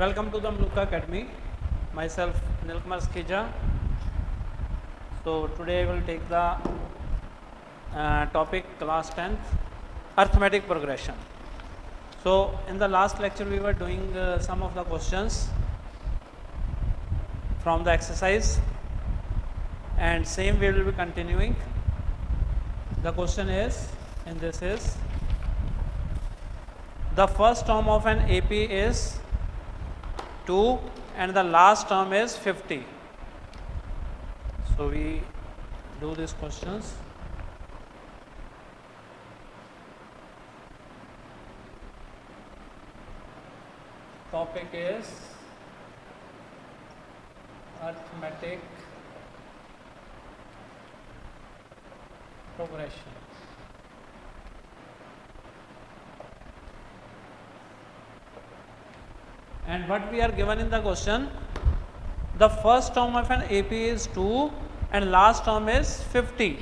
Welcome to the Mluka Academy. Myself Nilkumar Skija. So today I will take the topic class 10th arithmetic progression. So in the last lecture we were doing some of the questions from the exercise, and same we will be continuing. The question is, and this is, the first term of an AP is 2 and the last term is 50. So we do these questions. Topic is arithmetic progression. And what we are given in the question, the first term of an AP is 2 and last term is 50.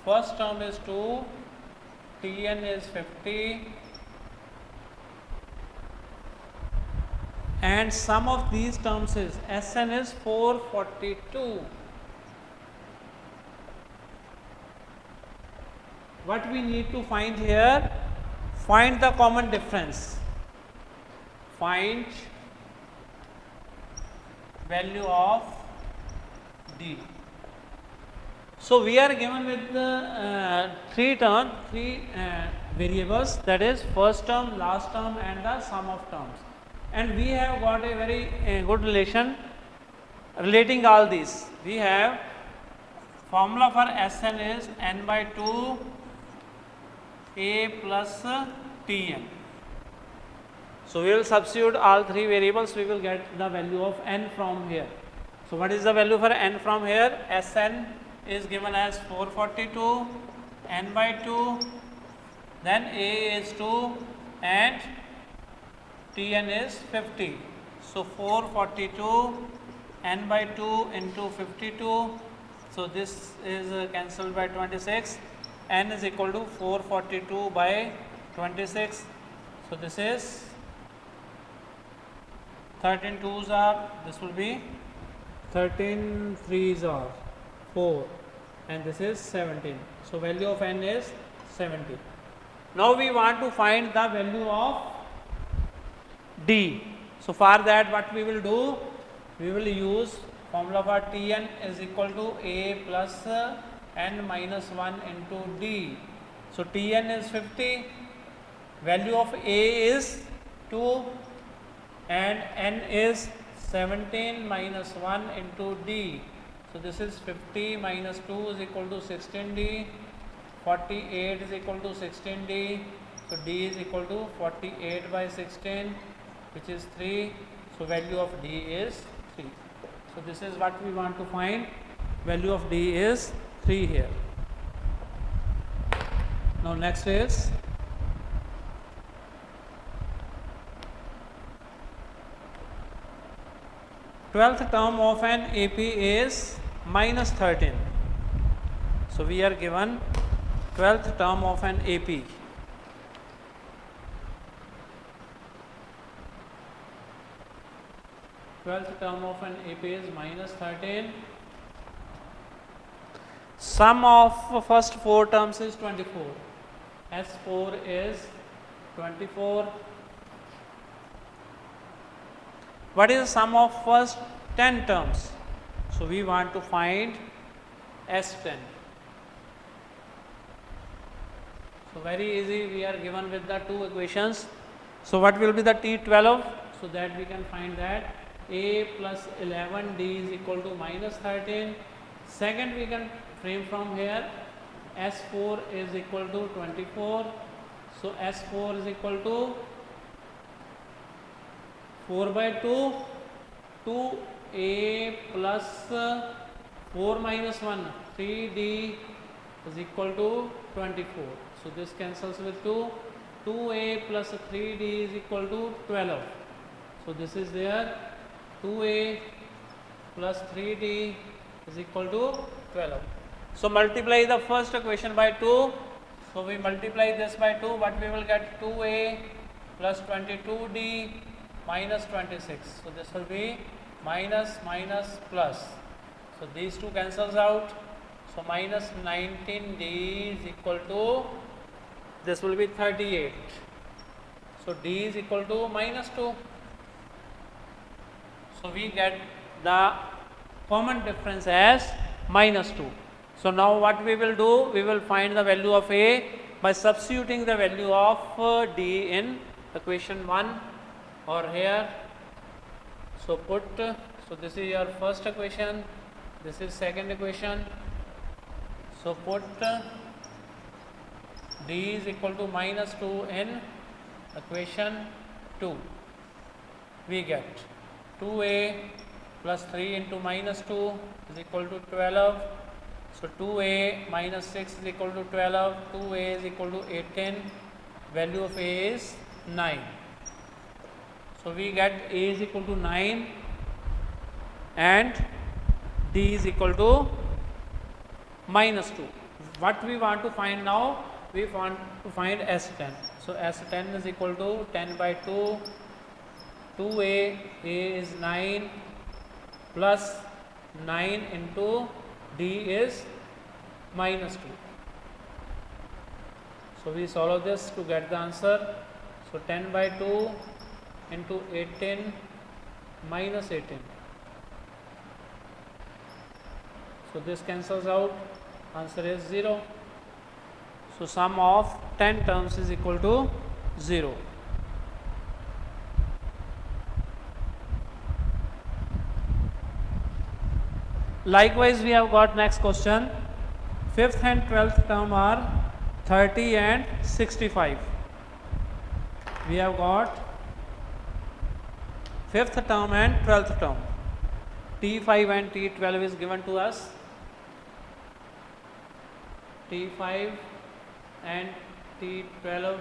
First term is 2, Tn is 50, and sum of these terms is Sn is 442. What we need to find here? Find the common difference. Find value of D. So we are given with the three variables, that is first term, last term and the sum of terms. And we have got a very good relation relating all these. We have formula for Sn is n by 2 a plus Tn. So we will substitute all three variables, we will get the value of n from here. So what is the value for n from here? Sn is given as 442, n by 2, then a is 2 and Tn is 50. So 442 n by 2 into 52. So this is cancelled by 26. N is equal to 442 by 26. So this is 13 2s are, this will be 13 3s are 4, and this is 17. So value of n is 70. Now we want to find the value of D. So for that what we will do? We will use formula for Tn is equal to A plus n minus 1 into D. So Tn is 50, value of A is 2 and n is 17 minus 1 into D. So this is 50 minus 2 is equal to 16D, 48 is equal to 16D. So D is equal to 48 by 16, which is 3. So value of D is 3. So this is what we want to find. Value of D is 3 here. Now next is twelfth term of an AP is minus 13. So we are given 12th term of an AP. Twelfth term of an AP is minus 13. Sum of first 4 terms is 24. S4 is 24. What is the sum of first 10 terms? So we want to find S10. So very easy, we are given with the two equations. So what will be the T12? So that we can find that A plus 11 D is equal to minus 13. Second we can frame from here, S4 is equal to 24. So S4 is equal to 4 by 2, 2A plus 4 minus 1, 3D is equal to 24. So this cancels with 2, 2A plus 3D is equal to 12. So this is there, 2A plus 3D is equal to 12. So multiply the first equation by 2. So we multiply this by 2, but we will get 2a plus 22d minus 26. So this will be minus minus plus. So these two cancels out. So minus 19d is equal to, this will be 38. So d is equal to minus 2. So we get the common difference as minus 2. So now what we will do, we will find the value of a by substituting the value of d in equation 1 or here. So put, so this is your first equation, this is second equation. So put d is equal to minus 2 in equation 2. We get 2a plus 3 into minus 2 is equal to 12. So 2a minus 6 is equal to 12, 2a is equal to 18, value of a is 9. So we get a is equal to 9 and d is equal to minus 2. What we want to find now? We want to find S10. So S10 is equal to 10 by 2, 2a, a is 9 plus 9 into d is minus 2. So we solve this to get the answer. So 10 by 2 into 18 minus 18. So this cancels out, answer is 0. So sum of 10 terms is equal to 0. Likewise, we have got next question. 5th and 12th term are 30 and 65. We have got 5th term and 12th term. T5 and T12 is given to us. T5 and T12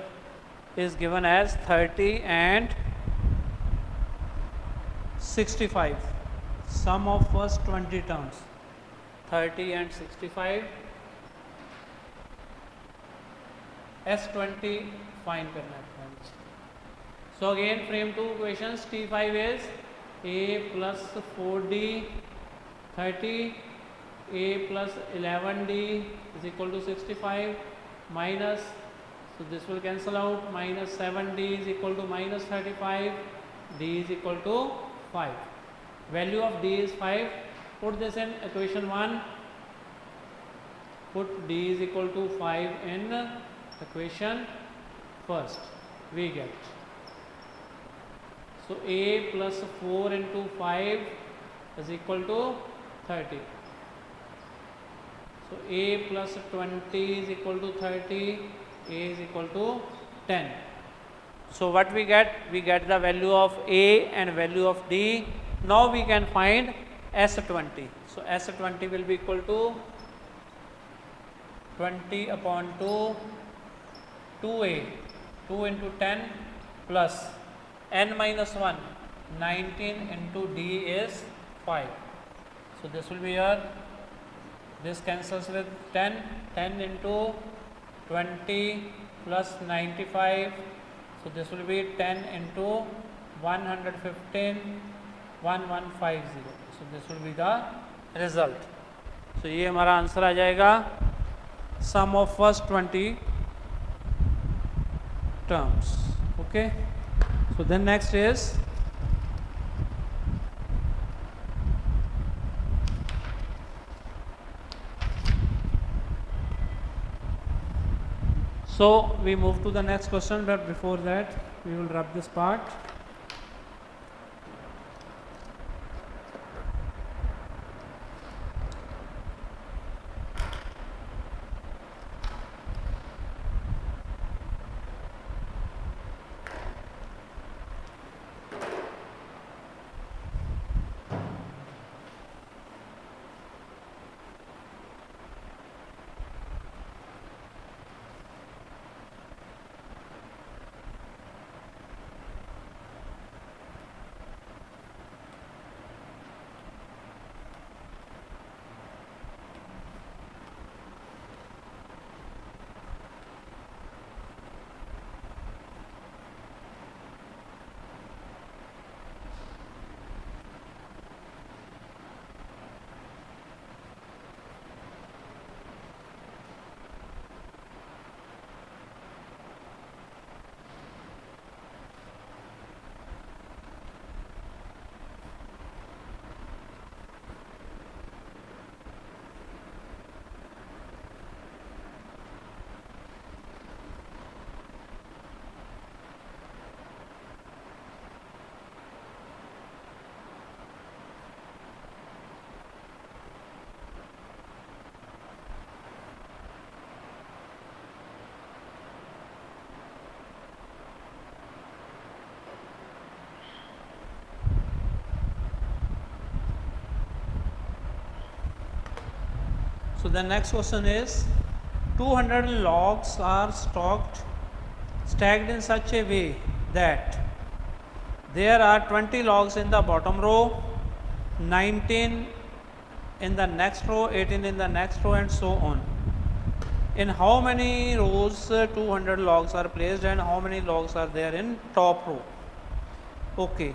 is given as 30 and 65. Sum of first 20 terms, 30 and 65. S20 find करना है friends. So again frame two equations. T5 is a plus 4d 30, a plus 11d is equal to 65 minus, so this will cancel out, minus 7d is equal to minus 35, d is equal to 5. Value of d is 5. Put this in equation 1. Put d is equal to 5 in equation first. We get, so a plus 4 into 5 is equal to 30. So a plus 20 is equal to 30, a is equal to 10. So what we get? We get the value of a and value of d. Now we can find S20. So S20 will be equal to 20 upon 2, 2a, 2 into 10 plus n minus 1, 19 into d is 5. So this will be here, this cancels with 10, 10 into 20 plus 95. So this will be 10 into 115, 1150. So this will be the result. So ये हमारा answer आ जाएगा, sum of first 20 terms. Okay. So then next is so we move to the next question, but before that we will wrap this part. So the next question is 200 logs are stacked in such a way that there are 20 logs in the bottom row, 19 in the next row, 18 in the next row, and so on. In how many rows 200 logs are placed and how many logs are there in top row? Okay.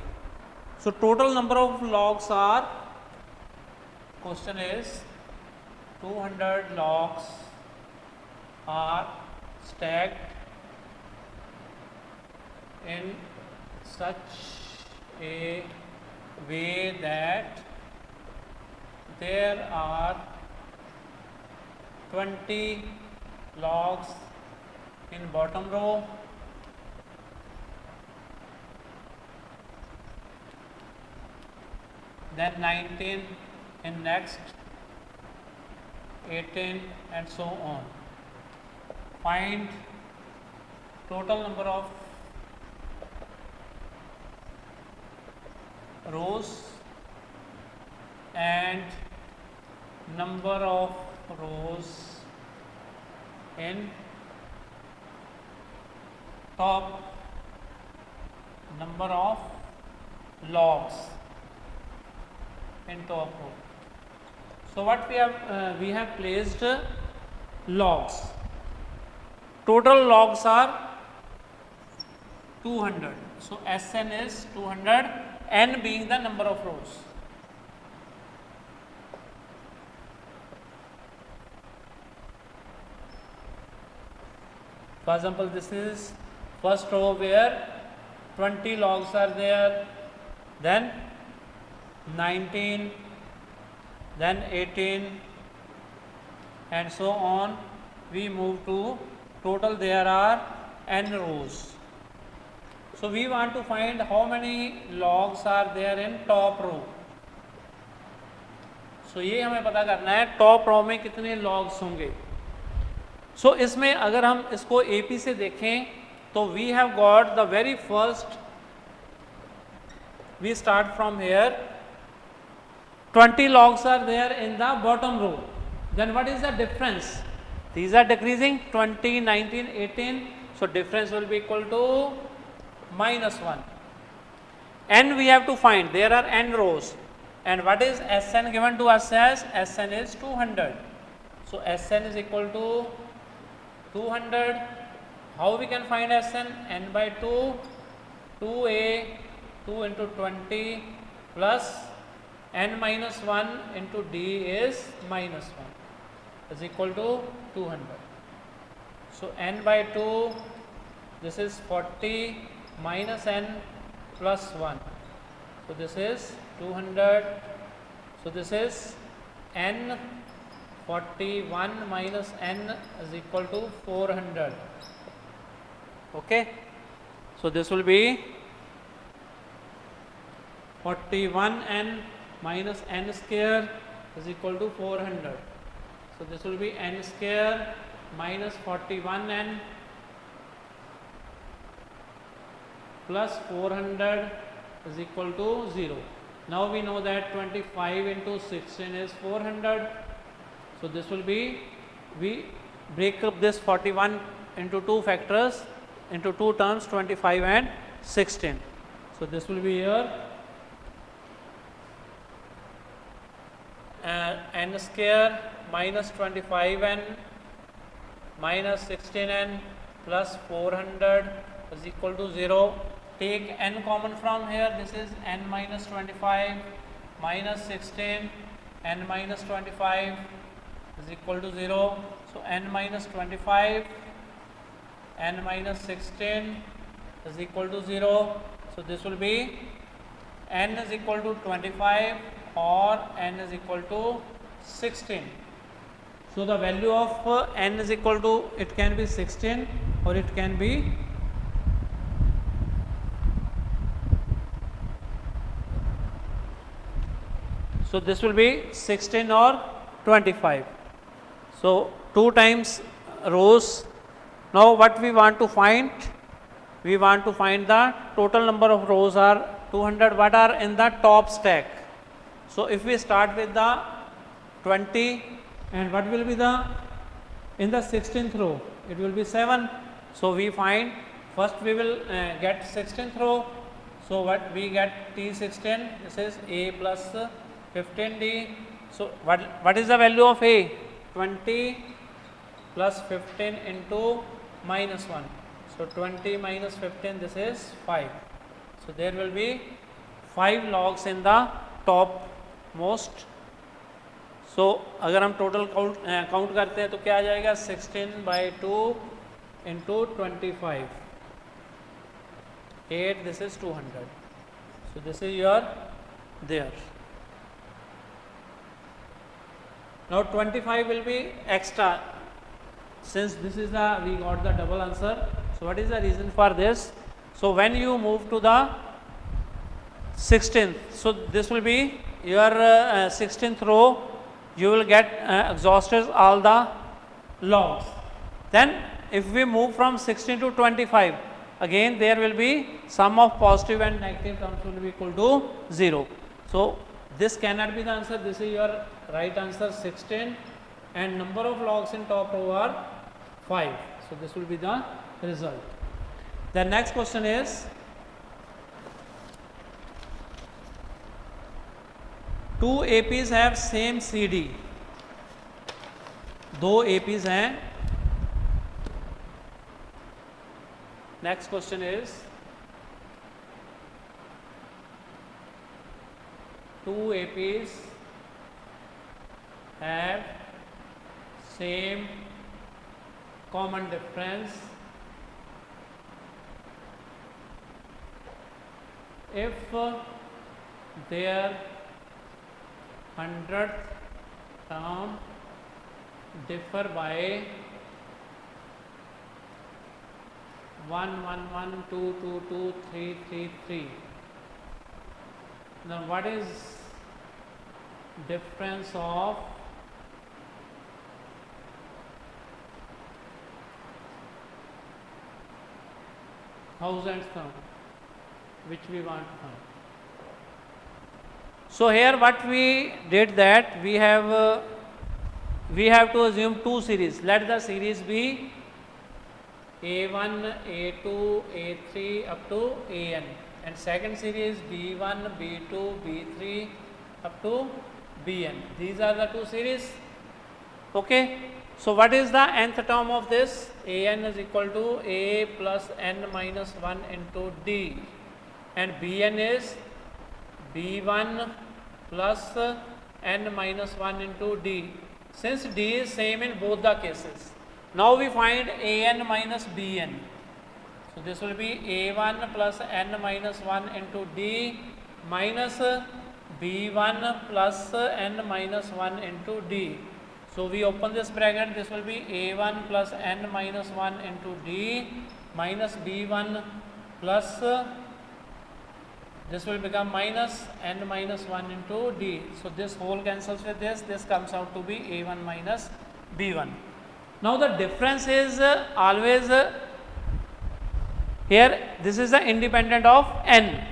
So total number of logs are, question is 200 logs are stacked in such a way that there are 20 logs in bottom row, then 19 in next, 18 and so on. Find total number of rows and number of rows in top, number of logs in top row. So what we have placed logs. Total logs are 200. So Sn is 200, n being the number of rows. For example, this is first row where 20 logs are there, then 19, then 18 and so on. We move to total there are n rows. So we want to find how many logs are there in top row. So ये हमें पता करना है top row में कितने logs होंगे. सो इसमें अगर हम इसको AP से देखें तो we have got the very first, we start from here, 20 logs are there in the bottom row. Then what is the difference? These are decreasing, 20, 19, 18. So difference will be equal to -1. N we have to find. There are n rows. And what is Sn given to us as? Sn is 200. So Sn is equal to 200. How we can find Sn? N by 2, 2a, 2 into 20 plus n minus 1 into d is minus 1 is equal to 200. So n by 2, this is 40 minus n plus 1. So this is 200. So this is n 41 minus n is equal to 400. Okay. So this will be 41n minus n square is equal to 400. So this will be n square minus 41n plus 400 is equal to 0. Now we know that 25 into 16 is 400. So this will be, we break up this 41 into two factors, into two terms, 25 and 16. So this will be here n square minus 25n minus 16n plus 400 is equal to 0. Take n common from here. This is n minus 25 minus 16, n minus 25 is equal to 0. So n minus 25, n minus 16 is equal to 0. So this will be n is equal to 25 or n is equal to 16. So the value of n is equal to, it can be 16 or it can be so this will be 16 or 25. So 2 times rows. Now what we want to find? We want to find the total number of rows are 200. What are in the top stack? So if we start with the 20, and what will be the in the 16th row? It will be 7. So we find first we will get 16th row. So what we get T16, this is A plus 15D. So what is the value of A? 20 plus 15 into minus 1. So 20 minus 15, this is 5. So there will be 5 logs in the top most. So अगर हम total count करते हैं तो क्या आ जाएगा? 16/2 into 25. 8, this is 200. So this is your there. Now 25 will be extra. Since this is the, we got the double answer. So what is the reason for this? So when you move to the 16th, so this will be your 16th row, you will get exhausted all the logs. Then if we move from 16 to 25, again there will be sum of positive and negative terms will be equal to 0. So this cannot be the answer. This is your right answer, 16, and number of logs in top row are 5. So this will be the result. The next question is, two APs have same CD. दो APs हैं. Next question is, two APs have same common difference if their 100th term differ by 1, 1, 1, 2, 2, 2, 3, 3, 3. Now what is difference of thousandth term which we want to find? So here what we did, that we have to assume two series. Let the series be A1, A2, A3 up to AN, and second series B1, B2, B3 up to Bn. These are the two series. Okay. So what is the nth term of this? An is equal to A plus n minus 1 into D, and Bn is B1 plus n minus 1 into D. Since D is same in both the cases, now we find An minus Bn. So this will be A1 plus n minus 1 into D minus B1 plus n minus 1 into D. So we open this bracket, this will be A1 plus n minus 1 into D minus B1 plus, this will become minus n minus 1 into D. So this whole cancels with this comes out to be A1 minus B1. Now the difference is always here, this is the independent of n.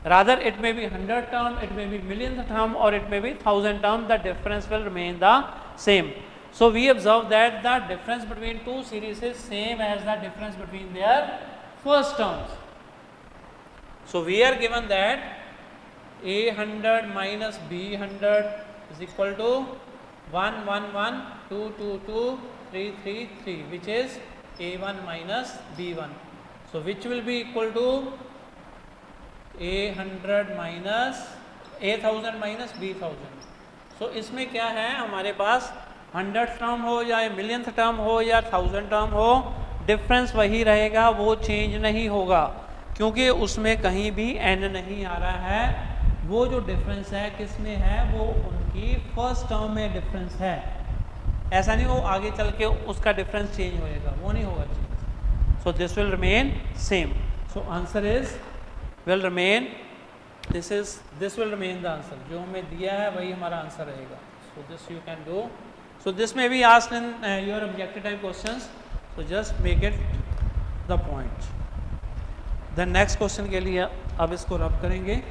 Rather it may be 100 term, it may be millionth term, or it may be 1000 term, the difference will remain the same. So we observe that the difference between two series is same as the difference between their first terms. So we are given that A100 minus B100 is equal to 1, 1, 1, 2, 2, 2, 3, 3, 3, which is A1 minus B1. So which will be equal to A100 minus A1000 minus B1000. So इसमें क्या है, हमारे पास 100 term हो या millionth term हो या 1000 term हो, difference वही रहेगा, वो चेंज नहीं होगा, क्योंकि उसमें कहीं भी n नहीं आ रहा है. वो जो डिफरेंस है किस में है, वो उनकी फर्स्ट टर्म में डिफरेंस है. ऐसा नहीं वो आगे चल के उसका डिफरेंस चेंज होएगा, वो नहीं होगा change. So this will remain same. So answer is will remain, this will remain the answer. जो हमें दिया है वही हमारा आंसर रहेगा. So this you can do. So this may be asked in your objective type questions. So just make it the point. The next question के लिए अब इसको रब करेंगे.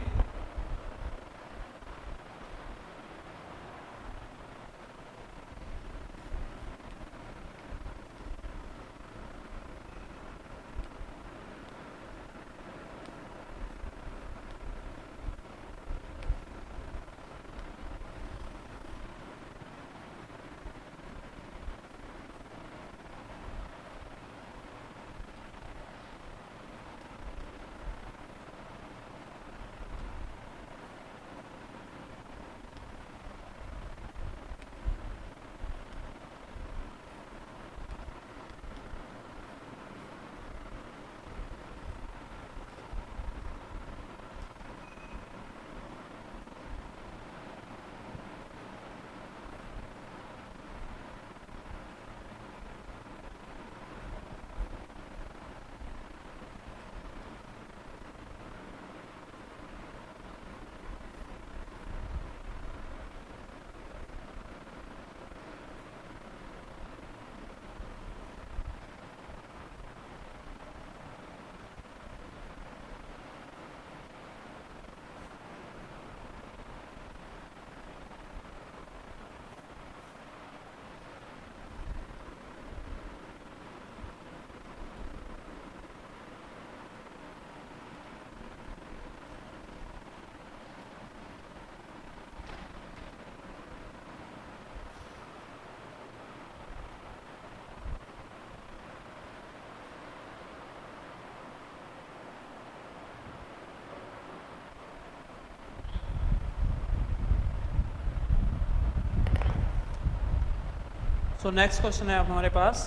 सो नेक्स्ट क्वेश्चन है हमारे पास,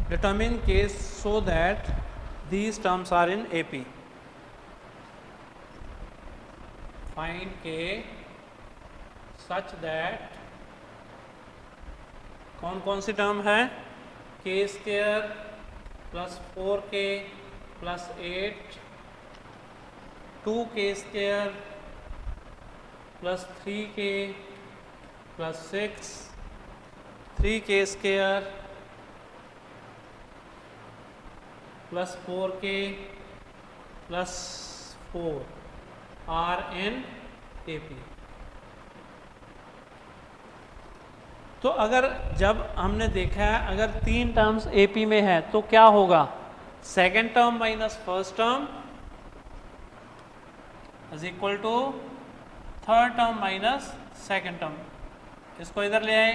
determine k's so that these terms are in AP. Find k such that, कौन कौन सी टर्म है, k square plus 4k plus 8, 2k square plus 3k plus 6, 3k square plus 4k plus 4 are in AP. तो अगर जब हमने देखा है अगर 3 टर्म्स एपी में है तो क्या होगा, second term minus first term is equal to third term minus second term. इसको इधर ले आए,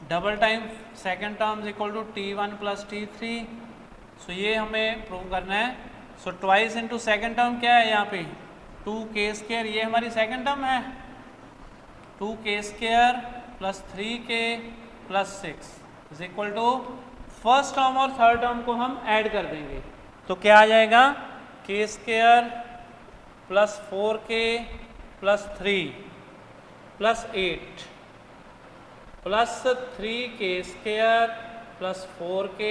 double time second term is equal to t1 plus t3। So ये हमें प्रूव करना है। So twice into second term क्या है यहाँ पे, 2k स्क्वायर, ये हमारी सेकेंड टर्म है, 2k square plus 3k plus 6 is equal to first term और थर्ड टर्म को हम ऐड कर देंगे तो क्या आ जाएगा, k square plus 4k plus 3 plus 8 plus 3k square plus 4k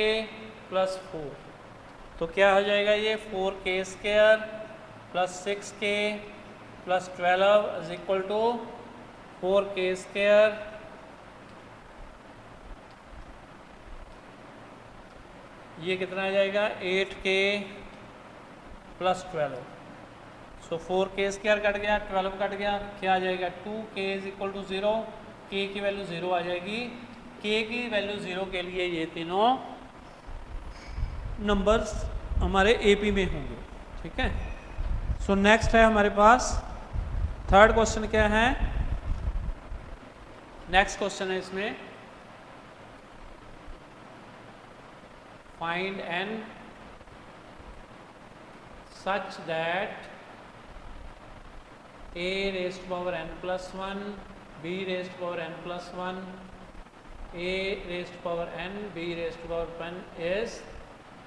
plus 4, तो क्या हो जाएगा ये 4k square plus 6k plus 12 is equal to 4k square ये कितना आ जाएगा 8k प्लस 12। सो 4k स्क्वायर कट गया, 12 कट गया, क्या आ जाएगा 2k is equal to 0, k की वैल्यू 0 आ जाएगी। k की वैल्यू 0 के लिए ये तीनों नंबर्स हमारे एपी में होंगे, ठीक है। सो नेक्स्ट है हमारे पास थर्ड क्वेश्चन, क्या है नेक्स्ट क्वेश्चन है इसमें, find n such that a raised to power n plus 1, b raised to power n plus 1, a raised to power n, b raised to power n is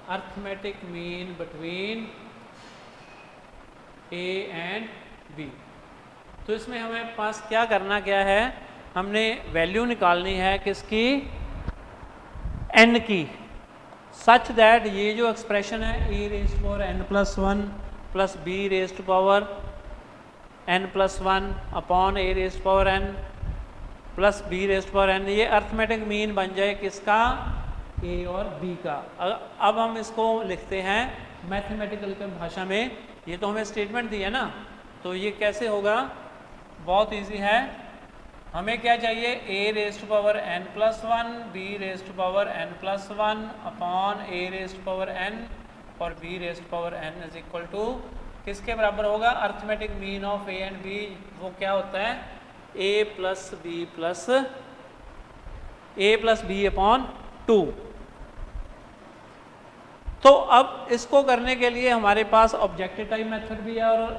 arithmetic mean between a and b। तो इसमें हमें पास क्या करना क्या है, हमने value निकालनी है किसकी, n की, सच दैट ये जो एक्सप्रेशन है a raised power n plus 1 plus b raised power n plus 1 upon a raised power n plus b raised power n, ये अर्थमेटिक मीन बन जाए किसका, a और b का। अब हम इसको लिखते हैं मैथमेटिकल की भाषा में, ये तो हमें स्टेटमेंट दी है ना, तो ये कैसे होगा, बहुत इजी है। हमें क्या चाहिए, a raised power n plus 1, b raised power n plus 1 upon a raised power n और b raised power n is equal to किसके बराबर होगा, arithmetic mean of a and b, वो क्या होता है a प्लस b अपॉन 2। तो अब इसको करने के लिए हमारे पास ऑब्जेक्टिव टाइप मेथड भी है और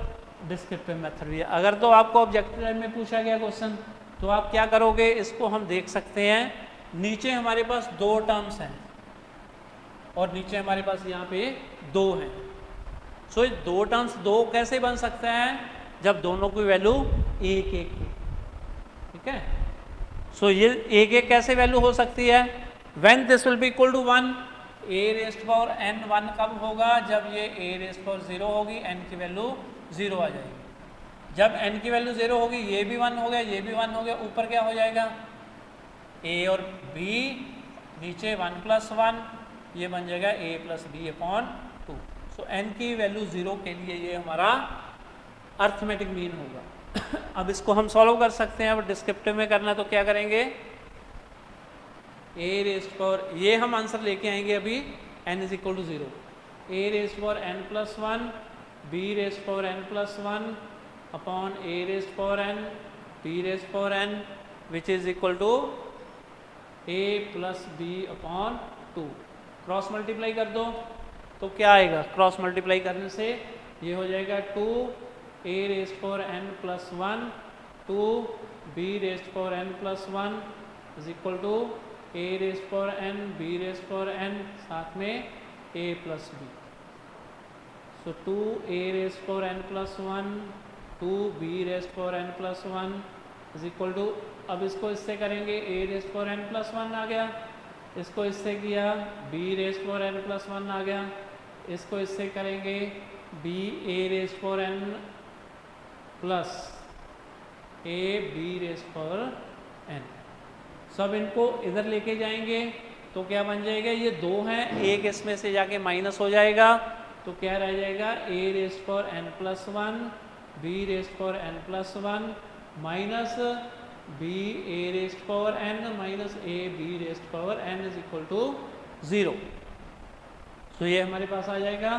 डिस्क्रिप्टिव मेथड भी है। अगर तो आपको ऑब्जेक्टिव टाइप में पूछा गया क्वेश्चन तो आप क्या करोगे, इसको हम देख सकते हैं, नीचे हमारे पास 2 टर्म्स हैं और नीचे हमारे पास यहाँ पे 2 हैं। सो ये 2 टर्म्स 2 कैसे बन सकता है, जब दोनों की वैल्यू 1 1 है, ठीक है। सो ये 1 1 कैसे वैल्यू हो सकती है, when this will be equal to 1, a raised power n 1 कब होगा, जब ये a रेस्ट पावर 0 होगी, n की वैल्यू 0 आ जाएगी। जब n की वैल्यू 0 होगी, ये भी 1 हो गया, ये भी 1 हो गया, ऊपर क्या हो जाएगा a और b, नीचे 1 प्लस 1, ये बन जाएगा a plus b upon 2। So n की वैल्यू 0 के लिए ये हमारा अर्थमेटिक मीन होगा। अब इसको हम सॉल्व कर सकते हैं, अब डिस्क्रिप्टिव में करना है तो क्या करेंगे, a रेस्ट पावर, ये हम आंसर लेके आएंगे अभी n is equal to 0, a raised power n plus 1, b raised power n plus 1 upon a raised power n, b raised power n which is equal to a plus b upon 2। Cross multiply कर दो तो क्या आएगा, cross multiply करने से ये हो जाएगा 2 a raised power n plus 1, 2 b raised power n plus 1 is equal to a raise power n b raise power n साथ में a plus b. So 2 a raise power n plus 1 2 b raise power n plus 1 is equal to, अब इसको इससे करेंगे a raise power n plus 1 आ गया, इसको इससे किया b raise power n plus 1 आ गया, इसको इससे करेंगे b a raise power n plus a b raise power n. सब इनको इधर लेके जाएंगे तो क्या बन जाएगा, ये 2 हैं, एक इसमें से जाके माइनस हो जाएगा तो क्या रह जाएगा a raise power n plus 1 b raise power n plus 1 minus b a raise power n minus a b raise power n is equal to 0. तो ये हमारे पास आ जाएगा.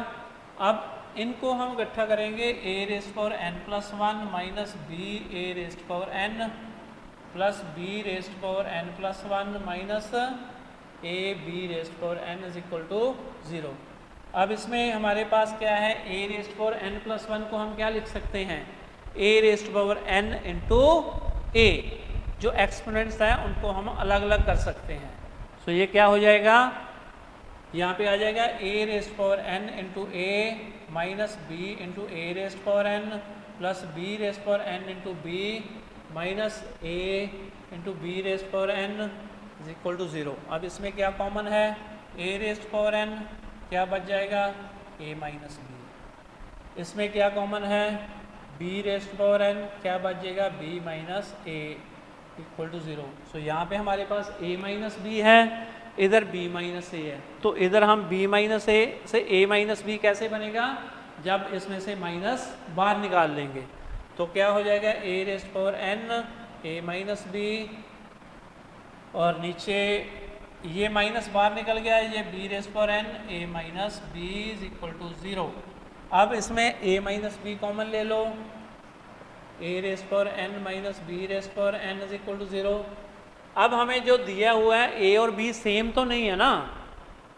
अब इनको हम इकट्ठा करेंगे a raise power n plus 1 minus b a raise power n plus b raise power n plus 1 minus a b raise power n is equal to 0. अब इसमें हमारे पास क्या है, a raise power n plus 1 को हम क्या लिख सकते हैं, a raise power n into a. जो एक्सपोनेंट्स हैं उनको हम अलग अलग कर सकते हैं. सो ये क्या हो जाएगा, यहाँ पे आ जाएगा a raise power n into a minus b into a raise power n plus b raise power n into b minus a into b raise power n is equal to 0. अब इसमें क्या कॉमन है, a raise power N क्या बच जाएगा ए minus B. इसमें क्या common है, बी रेस पावर एन क्या बच जाएगा b minus a equal to 0. So यहाँ पे हमारे पास a माइनस बी है, इधर b माइनस ए है, तो इधर हम b माइनस ए से a माइनस बी कैसे बनेगा, जब इसमें से माइनस बाहर निकाल लेंगे तो क्या हो जाएगा a raise power n a minus b और नीचे ये माइनस बाहर निकल गया, ये b raise power n a minus b is equal to 0. अब इसमें a माइनस बी कॉमन ले लो, a raise power n minus b raise power n is equal to 0. अब हमें जो दिया हुआ है a और b सेम तो नहीं है ना,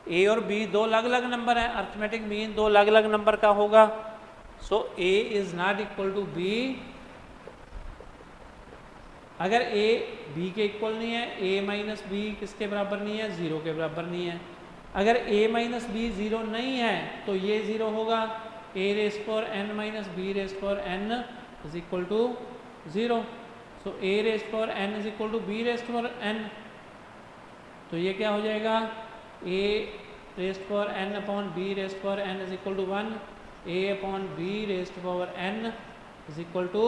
a और b दो अलग अलग नंबर है, अर्थमेटिक मीन दो अलग अलग नंबर का होगा. So a is not equal to b. अगर a b के इक्वल नहीं है, a माइनस बी किसके बराबर नहीं है, 0 के बराबर नहीं है. अगर a माइनस बी 0 नहीं है तो ये 0 होगा, a raise power n minus b raise power n is equal to 0. So a raise power n is equal to b raise power n. तो ये क्या हो जाएगा, a raise power n upon b raise power n is equal to 1, a upon b raise power n is equal to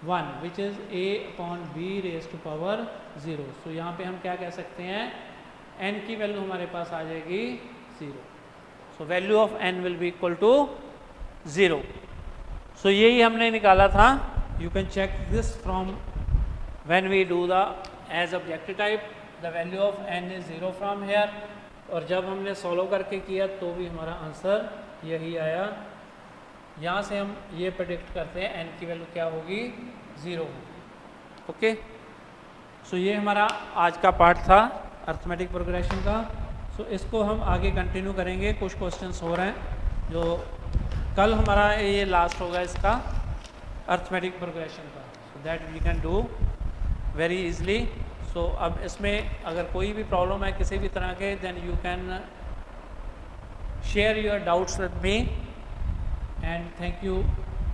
1 which is a upon b raise to power 0. So यहाँ पे हम क्या कह सकते हैं, n की value हमारे पास आ जाएगी 0. So value of n will be equal to 0. So यही हमने निकाला था. You can check this from when we do the as objective type, the value of n is 0 from here. और जब हमने सॉल्व करके किया तो भी हमारा आंसर यही आया. यहाँ से हम ये प्रेडिक्ट करते हैं n की वैल्यू क्या होगी, 0 होगी. ओके, सो ये हमारा आज का पार्ट था अर्थमेटिक प्रोग्रेशन का. सो इसको हम आगे कंटिन्यू करेंगे. कुछ क्वेश्चंस हो रहे हैं जो कल हमारा ये लास्ट होगा इसका अर्थमेटिक प्रोग्रेशन का. So that we can do very easily. So अब इसमें अगर कोई भी प्रॉब्लम है किसी भी तरह के, then you can share your doubts with me. And thank you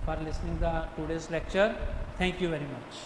for listening the today's lecture. Thank you very much.